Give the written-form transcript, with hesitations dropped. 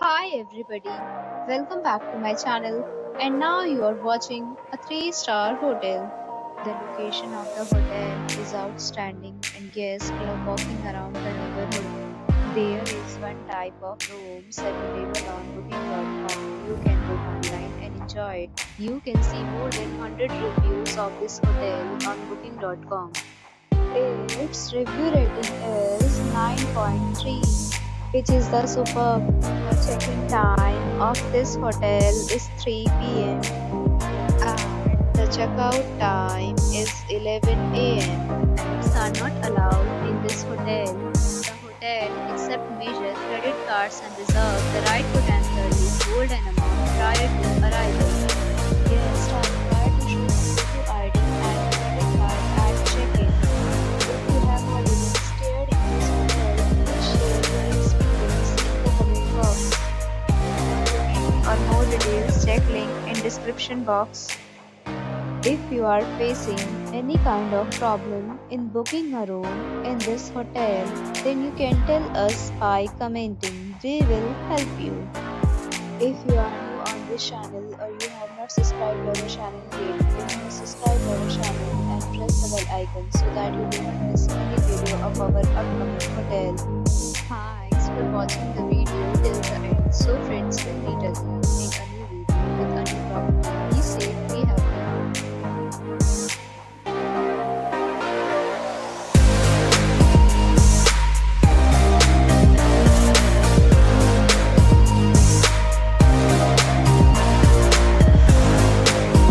Hi everybody, welcome back to my channel and now you are watching a 3-star hotel. The location of the hotel is outstanding and guests love walking around the neighborhood. There is one type of rooms available on booking.com. You can book online and enjoy it. You can see more than 100 reviews of this hotel on booking.com. Its review rating is 9.3, which is the superb. The check-in time of this hotel is 3 p.m. and the checkout time is 11 a.m. Pets are not allowed in this hotel. The hotel accepts major credit cards and reserves the right to temporarily hold an amount prior to arrival. Guests are required to show a photo ID and credit card at check-in. If you have already stayed in this hotel, please share your experience in the comment box. For more details, check link in description box. If you are facing any kind of problem in booking a room in this hotel, then you can tell us by commenting. We will help you. If you are new on this channel or you have not subscribed our channel yet, then please subscribe our channel and press the bell icon so that you do not miss any video of our upcoming hotel. Thanks for watching the video till the end. So friends, will meet again in a new video with a new property.